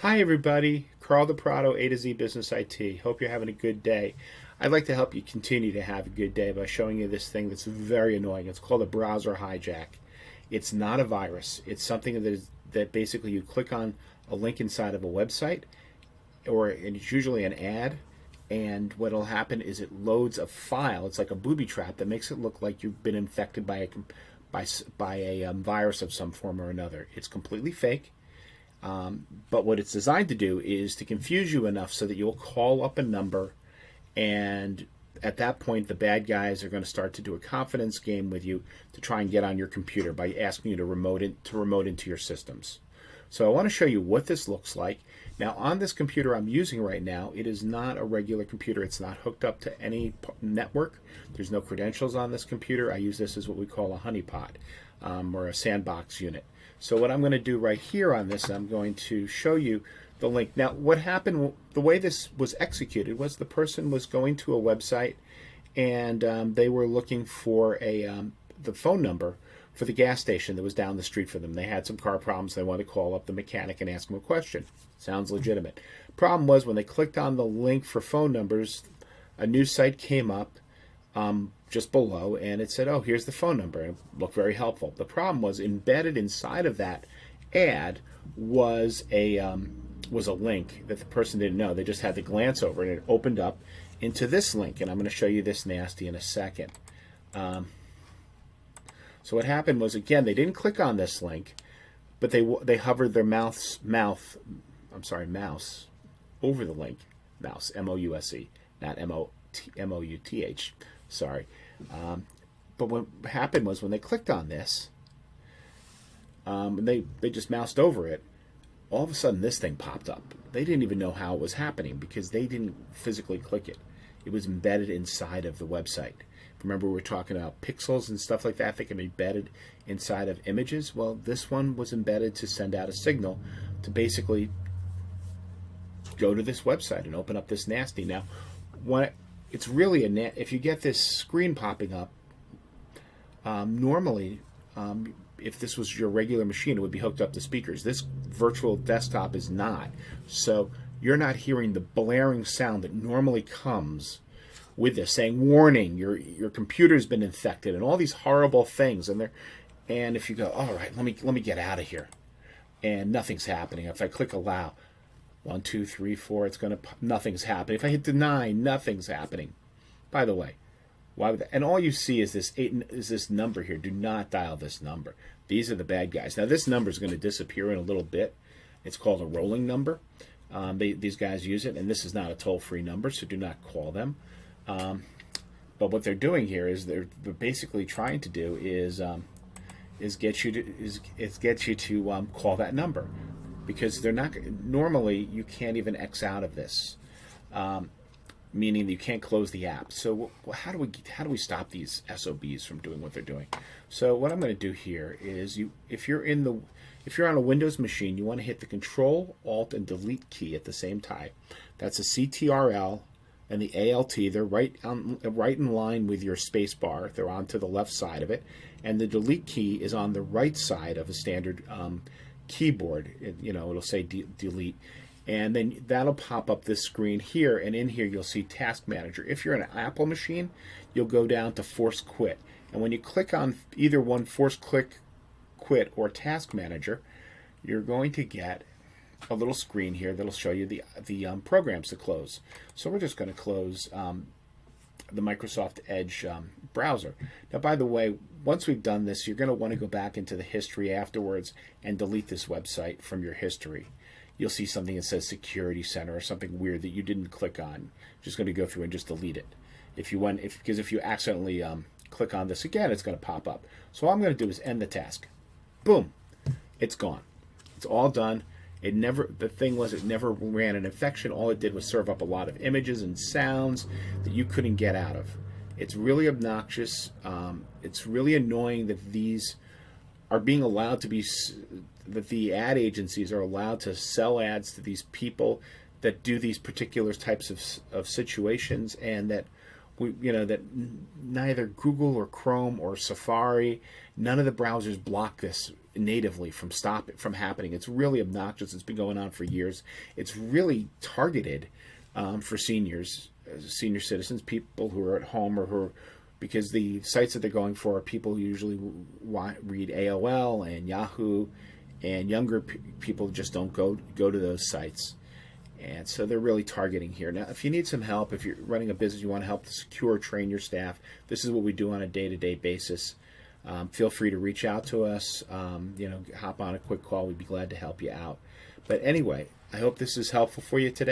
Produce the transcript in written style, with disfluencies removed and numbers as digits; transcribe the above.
Hi everybody, Carl DePrado, A to Z Business IT. Hope you're having a good day. I'd like to help you continue to have a good day by showing you this thing that's very annoying. It's called a browser hijack. It's not a virus. It's something that basically you click on a link inside of a website, and it's usually an ad, and what'll happen is it loads a file. It's like a booby trap that makes it look like you've been infected by a virus of some form or another. It's completely fake. But what it's designed to do is to confuse you enough so that you'll call up a number, and at that point the bad guys are going to start to do a confidence game with you to try and get on your computer by asking you to remote into your systems. So I want to show you what this looks like. Now on this computer I'm using right now, it is not a regular computer. It's not hooked up to any network. There's no credentials on this computer. I use this as what we call a honeypot, or a sandbox unit. So what I'm going to do right here on this, I'm going to show you the link. Now what happened, the way this was executed was the person was going to a website, and they were looking for the phone number for the gas station that was down the street for them. They had some car problems. They wanted to call up the mechanic and ask him a question. Sounds legitimate. Problem was when they clicked on the link for phone numbers, a new site came up just below, and it said, oh, here's the phone number. And it looked very helpful. The problem was embedded inside of that ad was a link that the person didn't know. They just had to glance over it, and it opened up into this link. And I'm going to show you this nasty in a second. So what happened was, again, they didn't click on this link, but they hovered their mouse over the link. Mouse, M-O-U-S-E, not M-O-U-T-H. Sorry. But what happened was when they clicked on this, they just moused over it, all of a sudden this thing popped up. They didn't even know how it was happening because they didn't physically click it. It was embedded inside of the website. Remember, we were talking about pixels and stuff like that can be embedded inside of images. Well, this one was embedded to send out a signal to basically go to this website and open up this nasty. Now, it's really if you get this screen popping up, normally, if this was your regular machine, it would be hooked up to speakers. This virtual desktop is not. So you're not hearing the blaring sound that normally comes with this, saying, warning, your computer's been infected, and all these horrible things. And if you go, all right, let me get out of here, and nothing's happening. If I click allow, 1, 2, 3, 4, nothing's happening. If I hit deny, nothing's happening. By the way, why would that? And all you see is this number here. Do not dial this number. These are the bad guys. Now this number is going to disappear in a little bit. It's called a rolling number. These guys use it, and this is not a toll-free number, so do not call them. But what they're doing here is they're basically trying to do is get you to call that number, because they're not normally. You can't even X out of this, meaning that you can't close the app. So how do we stop these SOBs from doing what they're doing? So what I'm going to do here is if you're on a Windows machine, you want to hit the Control, Alt, and Delete key at the same time. That's a CTRL and the ALT. They're right in line with your space bar. They're on to the left side of it, and the Delete key is on the right side of a standard keyboard. It'll say delete, and then that'll pop up this screen here, and in here you'll see Task Manager. If you're an Apple machine, you'll go down to Force Quit, and when you click on either one, Force Quit or Task Manager, you're going to get a little screen here that'll show you the programs to close. So we're just going to close the Microsoft Edge browser. Now, by the way, once we've done this, you're going to want to go back into the history afterwards and delete this website from your history. You'll see something that says Security Center or something weird that you didn't click on. You're just going to go through and just delete it. Because if you accidentally click on this again, it's going to pop up. So all I'm going to do is end the task. Boom, it's gone. It's all done. The thing was, it never ran an infection. All it did was serve up a lot of images and sounds that you couldn't get out of. It's really obnoxious. It's really annoying that these are being allowed to be, that the ad agencies are allowed to sell ads to these people that do these particular types of situations, and that neither Google or Chrome or Safari, none of the browsers block this natively from happening. It's really obnoxious. It's been going on for years. It's really targeted for senior citizens, people who are at home because the sites that they're going for are people who usually read AOL and Yahoo, and younger people just don't go to those sites. And so they're really targeting here. Now, if you need some help, if you're running a business, you want to help to secure, train your staff, this is what we do on a day-to-day basis. Feel free to reach out to us. Hop on a quick call. We'd be glad to help you out. But anyway, I hope this is helpful for you today.